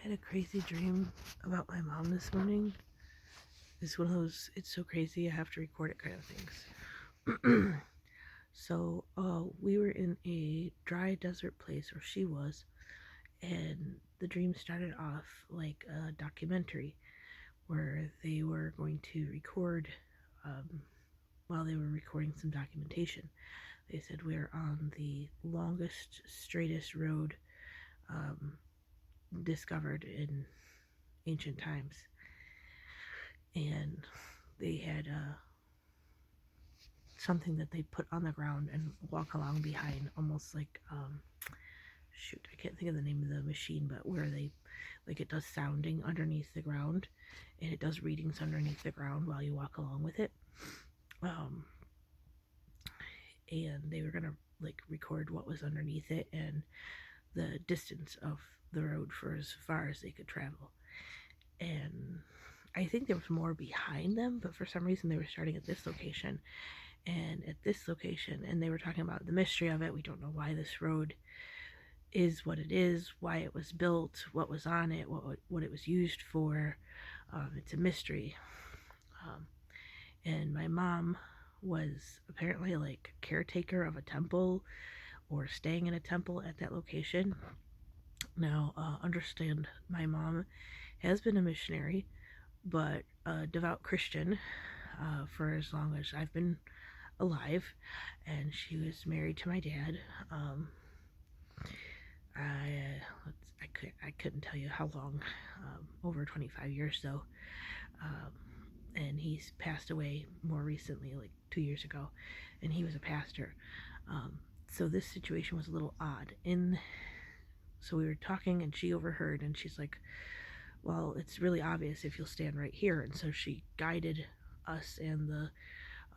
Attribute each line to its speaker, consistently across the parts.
Speaker 1: I had a crazy dream about my mom this morning. It's one of those, it's so crazy, I have to record it kind of things. We were in a dry desert place, or she was, and the dream started off like a documentary where they were going to record, um, while they were recording some documentation. They said we're on the longest, straightest road um, discovered in ancient times. And they had something that they put on the ground and walk along behind, almost like shoot, I can't think of the name of the machine, but where they like it does sounding underneath the ground, and it does readings underneath the ground while you walk along with it. Um, and they were gonna like record what was underneath it and the distance of the road for as far as they could travel. And I think there was more behind them, but for some reason they were starting at this location and at this location, and they were talking about the mystery of it. We don't know why this road is what it is, why it was built, what was on it, what it was used for. It's a mystery. Um, and my mom was apparently like caretaker of a temple or staying in a temple at that location. Now, understand, my mom has been a missionary, but a devout Christian for as long as I've been alive, and she was married to my dad. Um, I couldn't tell you how long, over 25 years though, um, and he's passed away more recently, like 2 years ago, and he was a pastor. Um, so this situation was a little odd. So we were talking, and she overheard, and she's like, "Well, it's really obvious if you'll stand right here." And so she guided us and the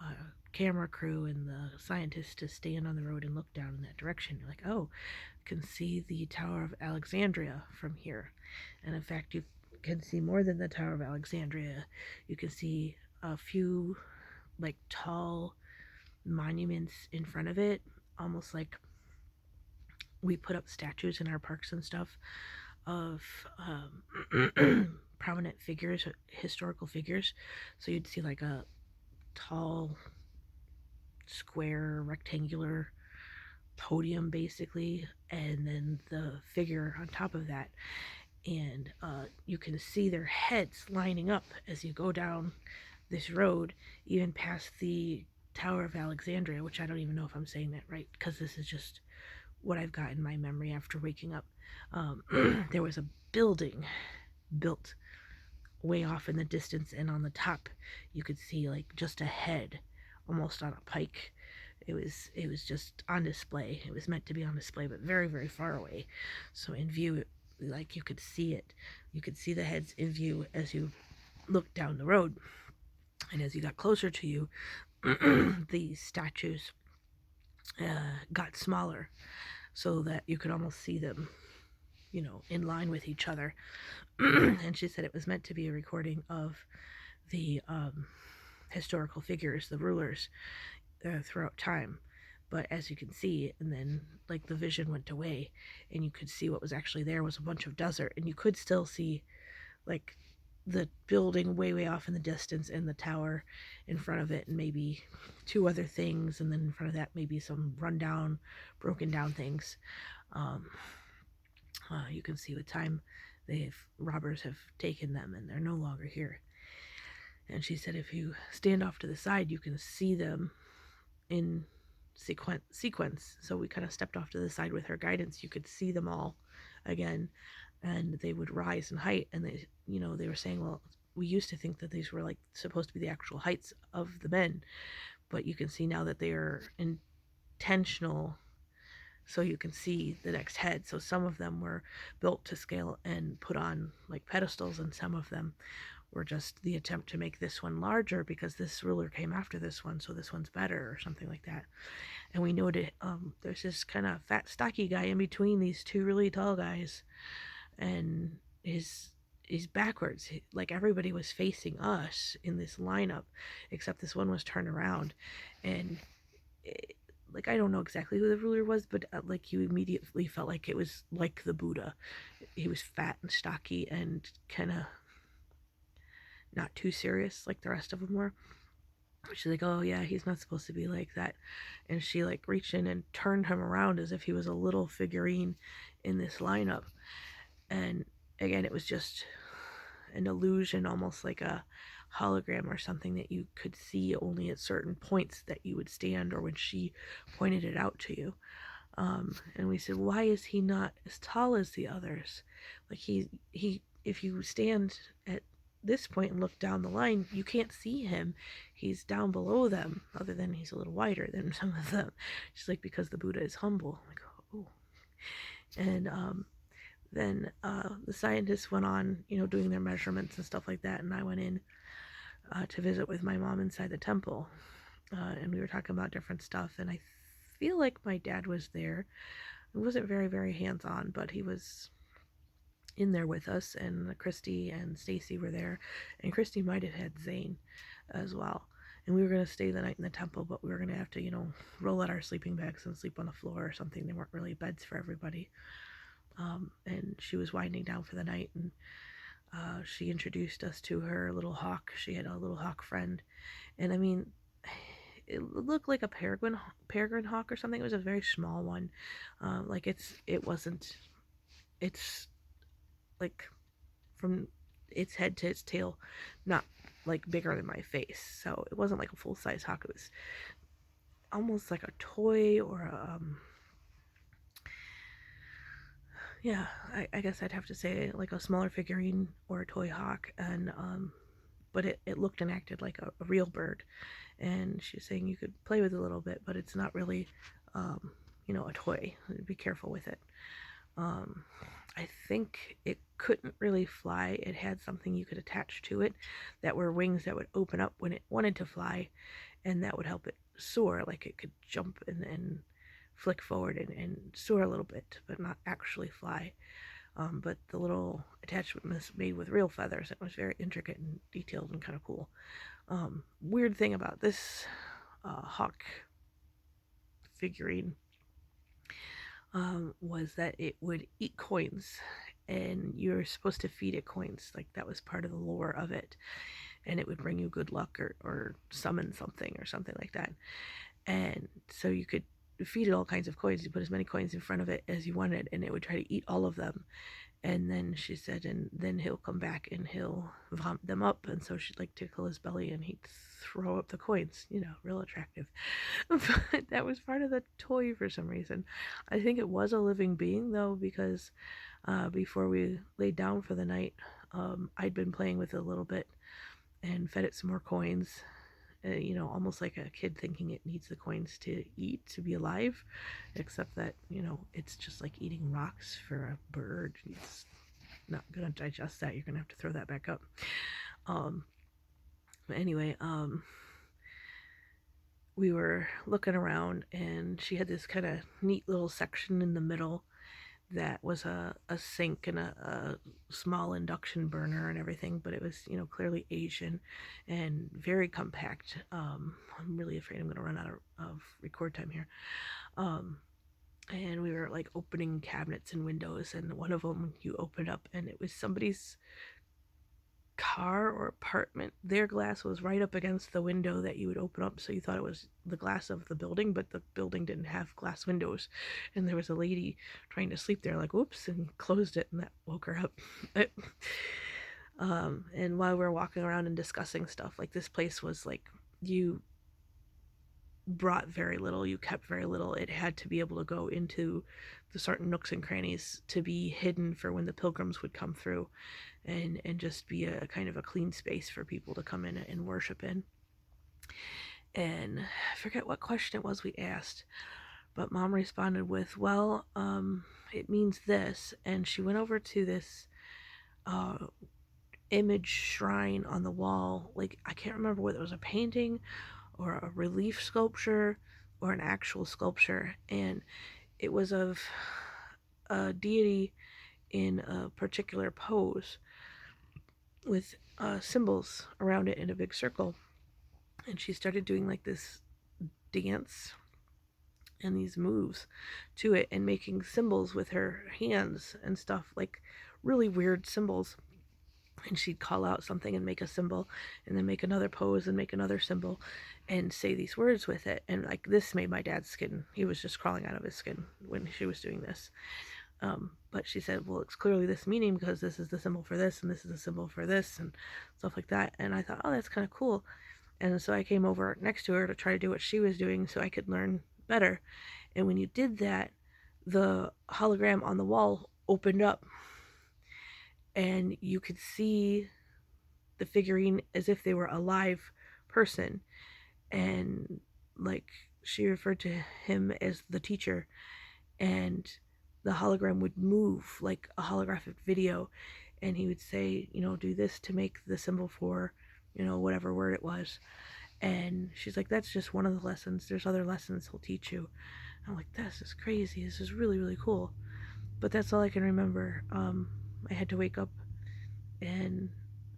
Speaker 1: uh, camera crew and the scientists to stand on the road and look down in that direction. You're like, oh, can see the Tower of Alexandria from here. And in fact, you can see more than the Tower of Alexandria. You can see a few like tall monuments in front of it, almost like we put up statues in our parks and stuff of prominent figures, historical figures. So you'd see like a tall, square, rectangular podium basically, and then the figure on top of that. And you can see their heads lining up as you go down this road, even past the Tower of Alexandria, which I don't even know if I'm saying that right, because this is just what I've got in my memory after waking up. There was a building built way off in the distance, and on the top you could see like just a head, almost on a pike. It was just on display. It was meant to be on display, but very very far away. So in view, like you could see it. You could see the heads in view as you looked down the road, and as you got closer to you, the statues got smaller, so that you could almost see them, in line with each other. And she said it was meant to be a recording of the historical figures, the rulers, throughout time. But as you can see, and then like the vision went away, and you could see what was actually there was a bunch of desert, and you could still see like the building way way off in the distance and the tower in front of it, and maybe two other things, and then in front of that maybe some rundown, broken down things. Um, you can see with time, robbers have taken them, and they're no longer here. And she said if you stand off to the side, you can see them in sequence. So we kind of stepped off to the side with her guidance. You could see them all again, and they would rise in height. And they were saying, well, we used to think that these were like supposed to be the actual heights of the men, but you can see now that they are intentional, so you can see the next head. So some of them were built to scale and put on like pedestals, and some of them were just the attempt to make this one larger because this ruler came after this one, so this one's better or something like that. And we noted there's this kind of fat, stocky guy in between these two really tall guys, and he's backwards. Like everybody was facing us in this lineup, except this one was turned around, and like, I don't know exactly who the ruler was, but like you immediately felt like it was like the Buddha. He was fat and stocky and kind of not too serious like the rest of them were. She's like, oh yeah, he's not supposed to be like that. And she like reached in and turned him around as if he was a little figurine in this lineup. And again, it was just an illusion, almost like a hologram or something that you could see only at certain points that you would stand, or when she pointed it out to you. And we said, why is he not as tall as the others? Like he if you stand at this point and look down the line, you can't see him. He's down below them, other than he's a little wider than some of them. She's like, because the Buddha is humble. I'm like, oh. And then the scientists went on, doing their measurements and stuff like that, and I went in to visit with my mom inside the temple, and we were talking about different stuff, and I feel like my dad was there. He wasn't very, very hands-on, but he was in there with us, and Christy and Stacy were there, and Christy might have had Zane as well. And we were going to stay the night in the temple, but we were going to have to, roll out our sleeping bags and sleep on the floor or something. There weren't really beds for everybody. And she was winding down for the night, and she introduced us to her little hawk. She had a little hawk friend, and I mean, it looked like a peregrine hawk or something. It was a very small one. It's like from its head to its tail, not like bigger than my face. So it wasn't like a full size hawk. It was almost like a toy or yeah, I guess I'd have to say like a smaller figurine or a toy hawk, and but it looked and acted like a real bird. And she's saying you could play with it a little bit, but it's not really, a toy. Be careful with it. I think it couldn't really fly. It had something you could attach to it that were wings that would open up when it wanted to fly, and that would help it soar. Like it could jump and flick forward and soar a little bit, but not actually fly. But the little attachment was made with real feathers. It was very intricate and detailed and kind of cool. Weird thing about this hawk figurine was that it would eat coins, and you're supposed to feed it coins. Like that was part of the lore of it, and it would bring you good luck or summon something or something like that. And so you could feed it all kinds of coins. You put as many coins in front of it as you wanted, and it would try to eat all of them. And then she said, and then he'll come back and he'll vomit them up. And so she'd like tickle his belly and he'd throw up the coins, real attractive. But that was part of the toy for some reason. I think it was a living being though, because before we laid down for the night, I'd been playing with it a little bit and fed it some more coins. Almost like a kid thinking it needs the coins to eat to be alive, except that, it's just like eating rocks for a bird. It's not going to digest that. You're going to have to throw that back up. But anyway, we were looking around, and she had this kind of neat little section in the middle that was a sink and a small induction burner and everything, but it was, clearly Asian and very compact. I'm really afraid I'm going to run out of record time here. And we were like opening cabinets and windows, and one of them you opened up, and it was somebody's car or apartment. Their glass was right up against the window that you would open up, so you thought it was the glass of the building, but the building didn't have glass windows. And there was a lady trying to sleep there, like whoops, and closed it, and that woke her up. And while we were walking around and discussing stuff, like this place was like, you brought very little, you kept very little. It had to be able to go into the certain nooks and crannies to be hidden for when the pilgrims would come through, and just be a kind of a clean space for people to come in and worship in. And I forget what question it was we asked, but Mom responded with, well, it means this. And she went over to this image shrine on the wall. Like, I can't remember whether it was a painting or a relief sculpture or an actual sculpture, and it was of a deity in a particular pose with symbols around it in a big circle. And she started doing like this dance and these moves to it and making symbols with her hands and stuff, like really weird symbols. And she'd call out something and make a symbol, and then make another pose and make another symbol and say these words with it. And like this made my dad's skin, he was just crawling out of his skin when she was doing this. But she said, well, it's clearly this meaning because this is the symbol for this and this is the symbol for this and stuff like that. And I thought, oh, that's kind of cool. And so I came over next to her to try to do what she was doing so I could learn better. And when you did that, the hologram on the wall opened up and you could see the figurine as if they were a live person. And like she referred to him as the teacher, and the hologram would move like a holographic video, and he would say, do this to make the symbol for, whatever word it was. And she's like, that's just one of the lessons. There's other lessons he'll teach you. I'm like, this is crazy. This is really, really cool. But that's all I can remember. I had to wake up, and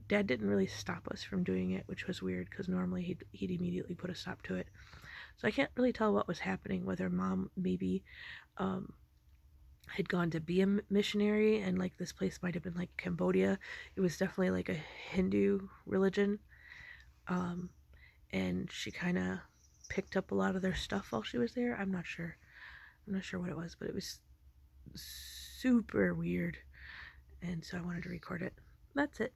Speaker 1: Dad didn't really stop us from doing it, which was weird because normally he'd immediately put a stop to it. So I can't really tell what was happening, whether Mom maybe had gone to be a missionary, and like this place might have been like Cambodia. It was definitely like a Hindu religion. Um, and she kind of picked up a lot of their stuff while she was there. I'm not sure. I'm not sure what it was, but it was super weird. And so I wanted to record it. That's it.